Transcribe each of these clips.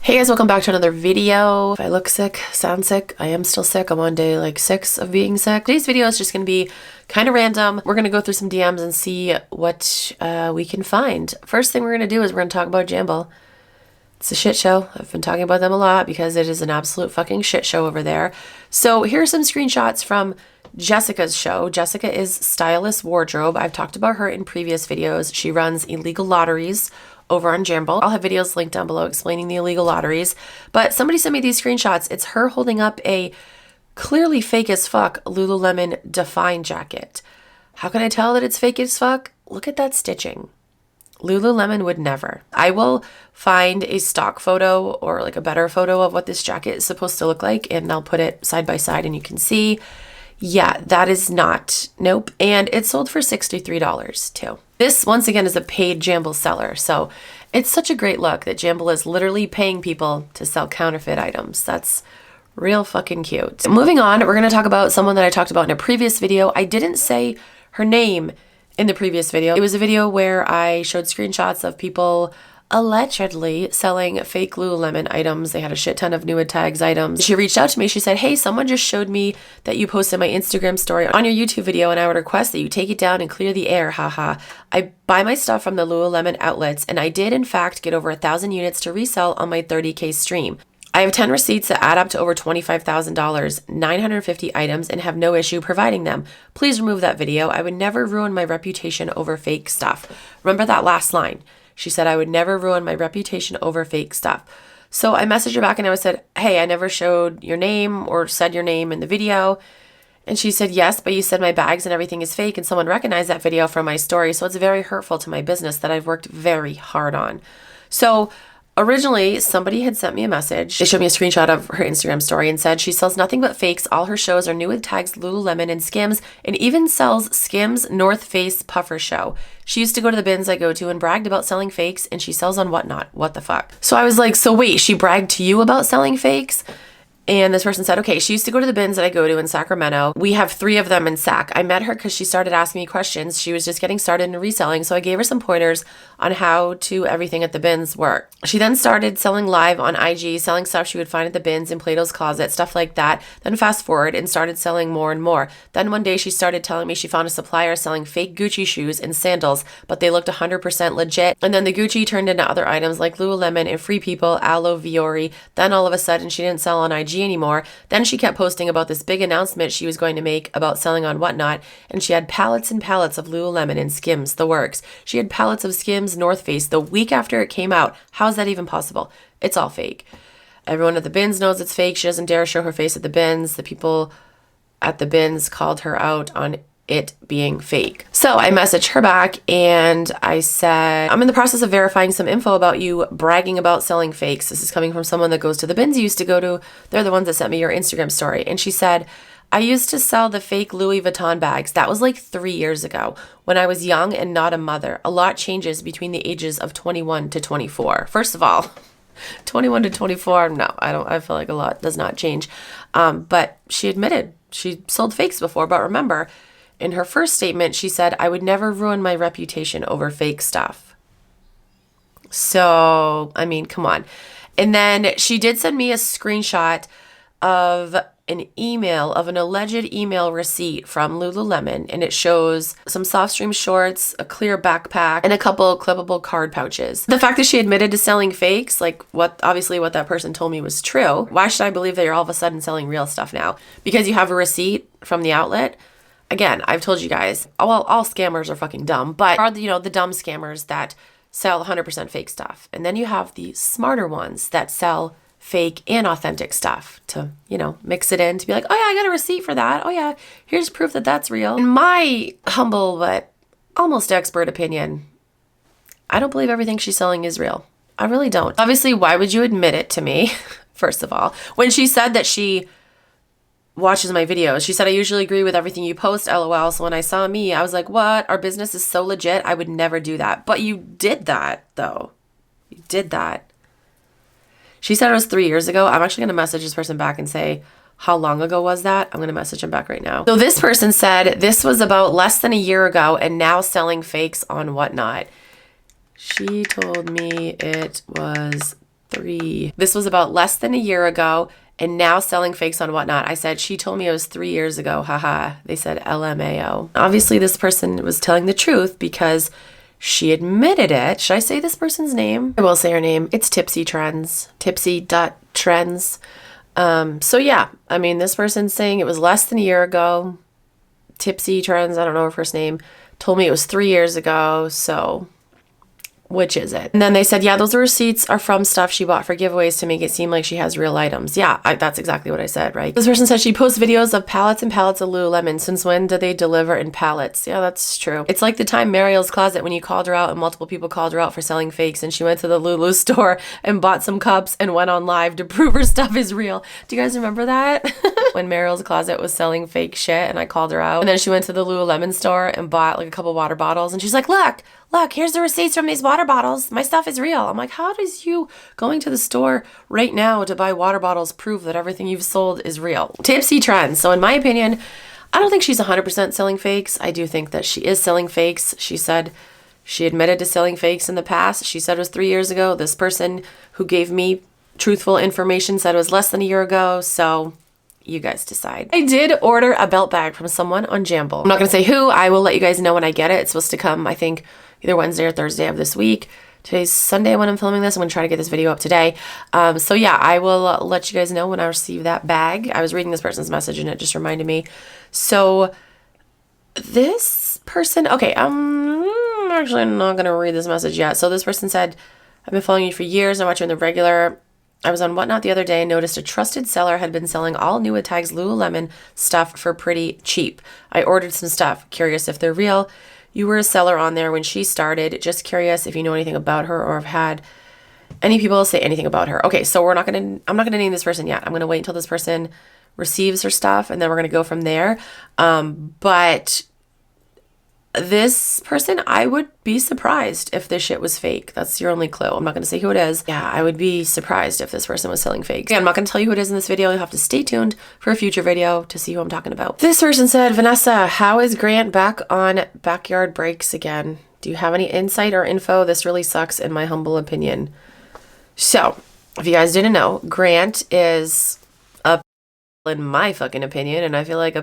Hey guys, welcome back to another video. If I look sick, sound sick, I am still sick. I'm on day like 6 of being sick. Today's video is just going to be kind of random. We're going to go through some DMs and see what we can find. First thing we're going to do is we're going to talk about Jamble. It's a shit show. I've been talking about them a lot because it is an absolute fucking shit show over there. So here's some screenshots from Jessica's show. Jessica is Stylist Wardrobe. I've talked about her in previous videos. She runs illegal lotteries over on Jamble. I'll have videos linked down below explaining the illegal lotteries. But somebody sent me these screenshots. It's her holding up a clearly fake as fuck Lululemon Define jacket. How can I tell that it's fake as fuck? Look at that stitching. Lululemon would never. I will find a stock photo or like a better photo of what this jacket is supposed to look like, and I'll put it side by side and you can see. Yeah, that is not, nope. And it sold for $63 too. This, once again, is a paid Jamble seller. So it's such a great look that Jamble is literally paying people to sell counterfeit items. That's real fucking cute. Moving on, we're going to talk about someone that I talked about in a previous video. I didn't say her name in the previous video. It was a video where I showed screenshots of people allegedly selling fake Lululemon items. They had a shit ton of new tags items. She reached out to me. She said, hey, someone just showed me that you posted my Instagram story on your YouTube video, and I would request that you take it down and clear the air. Haha. I buy my stuff from the Lululemon outlets, and I did in fact get over 1,000 units to resell on my 30K stream. I have 10 receipts that add up to over $25,000, 950 items, and have no issue providing them. Please remove that video. I would never ruin my reputation over fake stuff. Remember that last line. She said, I would never ruin my reputation over fake stuff. So I messaged her back and I said, hey, I never showed your name or said your name in the video. And she said, yes, but you said my bags and everything is fake, and someone recognized that video from my story. So it's very hurtful to my business that I've worked very hard on. So originally, somebody had sent me a message. They showed me a screenshot of her Instagram story and said she sells nothing but fakes. All her shows are new with tags Lululemon and Skims, and even sells Skims North Face puffer show. She used to go to the bins I go to and bragged about selling fakes, and she sells on Whatnot. What the fuck? So I was like, so wait, she bragged to you about selling fakes? And this person said, okay, she used to go to the bins that I go to in Sacramento. We have 3 of them in Sac. I met her because she started asking me questions. She was just getting started in reselling, so I gave her some pointers on how to everything at the bins work. She then started selling live on IG, selling stuff she would find at the bins in Plato's Closet, stuff like that. Then fast forward and started selling more and more. Then one day she started telling me she found a supplier selling fake Gucci shoes and sandals, but they looked 100% legit. And then the Gucci turned into other items like Lululemon and Free People, Aloe Viore. Then all of a sudden she didn't sell on IG anymore. Then she kept posting about this big announcement she was going to make about selling on Whatnot, and she had pallets and pallets of Lululemon and Skims, the works. She had pallets of Skims North Face the week after it came out. How is that even possible? It's all fake. Everyone at the bins knows it's fake. She doesn't dare show her face at the bins. The people at the bins called her out on it being fake. So I messaged her back and I said, I'm in the process of verifying some info about you bragging about selling fakes. This is coming from someone that goes to the bins you used to go to. They're the ones that sent me your Instagram story. And she said, I used to sell the fake Louis Vuitton bags. That was like 3 years ago when I was young and not a mother. A lot changes between the ages of 21 to 24. First of all, 21 to 24, no, I feel like a lot does not change. But she admitted she sold fakes before. But remember, in her first statement, she said, I would never ruin my reputation over fake stuff. So, I mean, come on. And then she did send me a screenshot of an email, of an alleged email receipt from Lululemon, and it shows some Softstream shorts, a clear backpack, and a couple clippable card pouches. The fact that she admitted to selling fakes, like obviously what that person told me was true. Why should I believe that you're all of a sudden selling real stuff now? Because you have a receipt from the outlet? Again, I've told you guys, well, all scammers are fucking dumb, but are the dumb scammers that sell 100% fake stuff. And then you have the smarter ones that sell fake and authentic stuff to, mix it in to be like, oh yeah, I got a receipt for that. Oh yeah, here's proof that that's real. In my humble but almost expert opinion, I don't believe everything she's selling is real. I really don't. Obviously, why would you admit it to me, first of all? When she said that she watches my videos, she said, I usually agree with everything you post, LOL. So when I saw me, I was like, what? Our business is so legit. I would never do that. But you did that, though. You did that. She said it was 3 years ago. I'm actually going to message this person back and say, how long ago was that? I'm going to message him back right now. So this person said this was about less than a year ago and now selling fakes on Whatnot. She told me it was 3. This was about less than a year ago and now selling fakes on Whatnot. I said, she told me it was 3 years ago. Haha. They said LMAO. Obviously, this person was telling the truth because she admitted it. Should I say this person's name? I will say her name. It's Tipsy Trends. Tipsy.trends. So yeah, I mean, this person's saying it was less than a year ago. Tipsy Trends, I don't know her first name, told me it was 3 years ago. So which is it? And then they said, yeah, those receipts are from stuff she bought for giveaways to make it seem like she has real items. Yeah, that's exactly what I said, right? This person said she posts videos of pallets and pallets of Lululemon. Since when do they deliver in pallets? Yeah, that's true. It's like the time Mariel's Closet when you called her out and multiple people called her out for selling fakes and she went to the Lulu store and bought some cups and went on live to prove her stuff is real. Do you guys remember that? When Mariel's Closet was selling fake shit and I called her out. And then she went to the Lululemon store and bought like a couple water bottles and she's like, look, here's the receipts from these water bottles. My stuff is real. I'm like, how does you going to the store right now to buy water bottles prove that everything you've sold is real? Tipsy Trends. So in my opinion, I don't think she's 100% selling fakes. I do think that she is selling fakes. She said she admitted to selling fakes in the past. She said it was 3 years ago. This person who gave me truthful information said it was less than a year ago. So you guys decide. I did order a belt bag from someone on Jamble. I'm not going to say who. I will let you guys know when I get it. It's supposed to come, I think, either Wednesday or Thursday of this week. Today's Sunday when I'm filming this. I'm going to try to get this video up today. So yeah, I will let you guys know when I receive that bag. I was reading this person's message and it just reminded me. So this person, okay, I'm actually not going to read this message yet. So this person said, I've been following you for years. I watch you on the regular. I was on Whatnot the other day and noticed a trusted seller had been selling all new tags Lululemon stuff for pretty cheap. I ordered some stuff. Curious if they're real. You were a seller on there when she started. Just curious if you know anything about her or have had any people say anything about her. Okay, so I'm not gonna name this person yet. I'm gonna wait until this person receives her stuff and then we're gonna go from there. But this person, I would be surprised if this shit was fake. That's your only clue. I'm not going to say who it is. Yeah, I would be surprised if this person was selling fakes. Yeah, I'm not going to tell you who it is in this video. You'll have to stay tuned for a future video to see who I'm talking about. This person said, Vanessa, how is Grant back on backyard breaks again? Do you have any insight or info? This really sucks in my humble opinion. So, if you guys didn't know, Grant is a in my fucking opinion, and I feel like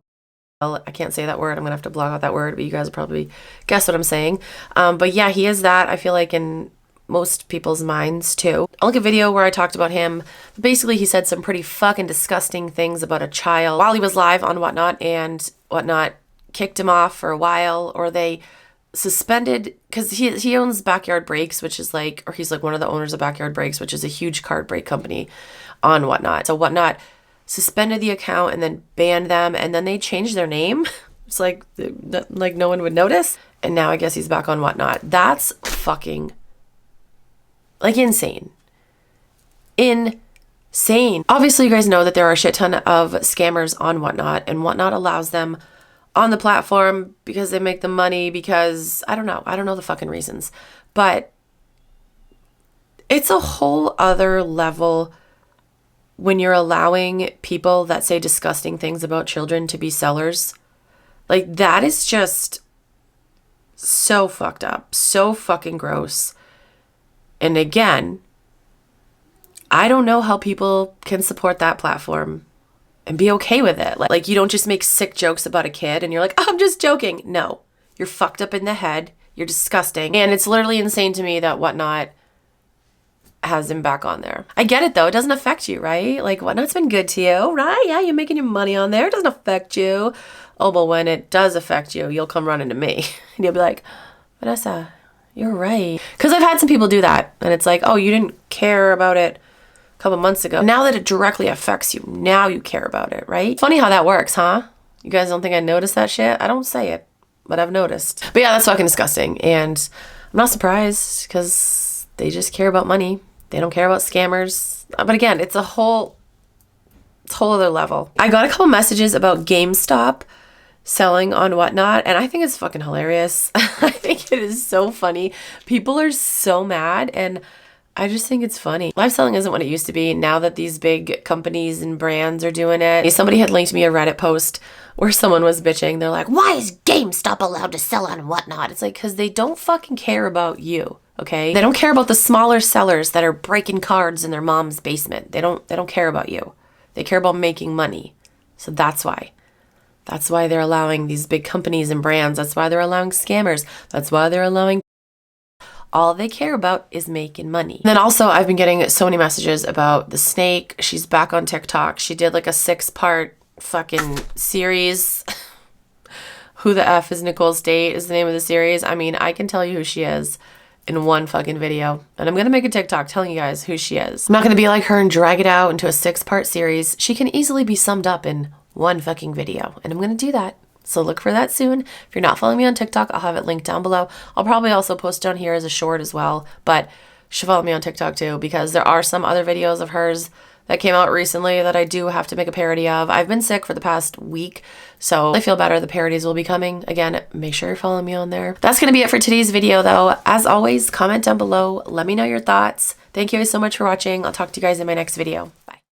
I can't say that word. I'm going to have to block out that word, but you guys will probably guess what I'm saying. But yeah, he is that, I feel like, in most people's minds too. I'll link a video where I talked about him. Basically, he said some pretty fucking disgusting things about a child while he was live on Whatnot, and Whatnot kicked him off for a while, or they suspended, because he owns Backyard Breaks, which is like, or he's like one of the owners of Backyard Breaks, which is a huge card break company on Whatnot. So Whatnot suspended the account and then banned them, and then they changed their name. It's like no one would notice. And now I guess he's back on Whatnot. That's fucking like insane. Insane. Obviously, you guys know that there are a shit ton of scammers on Whatnot, and Whatnot allows them on the platform because they make the money, because I don't know the fucking reasons. But it's a whole other level when you're allowing people that say disgusting things about children to be sellers. Like, that is just so fucked up, so fucking gross. And again, I don't know how people can support that platform and be okay with it. Like, you don't just make sick jokes about a kid and you're like, oh, I'm just joking. No, you're fucked up in the head. You're disgusting. And it's literally insane to me that Whatnot has him back on there. I get it though. It doesn't affect you, right? Like, Whatnot's been good to you, right? Yeah, you're making your money on there. It doesn't affect you. Oh, but when it does affect you, you'll come running to me. And you'll be like, Vanessa, you're right. Because I've had some people do that. And it's like, oh, you didn't care about it a couple months ago. Now that it directly affects you, now you care about it, right? Funny how that works, huh? You guys don't think I noticed that shit? I don't say it, but I've noticed. But yeah, that's fucking disgusting. And I'm not surprised, because they just care about money. They don't care about scammers. But again, it's a whole other level. I got a couple messages about GameStop selling on Whatnot, and I think it's fucking hilarious. I think it is so funny. People are so mad, and I just think it's funny. Live selling isn't what it used to be now that these big companies and brands are doing it. Somebody had linked me a Reddit post where someone was bitching. They're like, why is GameStop allowed to sell on Whatnot? It's like, because they don't fucking care about you. okay? They don't care about the smaller sellers that are breaking cards in their mom's basement. They don't care about you. They care about making money. So that's why. That's why they're allowing these big companies and brands. That's why they're allowing scammers. That's why they're allowing. All they care about is making money. And then also, I've been getting so many messages about the snake. She's back on TikTok. She did like a 6-part fucking series. Who the F is Nicole's Date is the name of the series. I mean, I can tell you who she is in one fucking video. And I'm going to make a TikTok telling you guys who she is. I'm not going to be like her and drag it out into a 6-part series. She can easily be summed up in one fucking video. And I'm going to do that. So look for that soon. If you're not following me on TikTok, I'll have it linked down below. I'll probably also post down here as a short as well. But you should follow me on TikTok too, because there are some other videos of hers that came out recently that I do have to make a parody of. I've been sick for the past week, so I feel better. The parodies will be coming. Again, make sure you're following me on there. That's going to be it for today's video, though. As always, comment down below. Let me know your thoughts. Thank you guys so much for watching. I'll talk to you guys in my next video.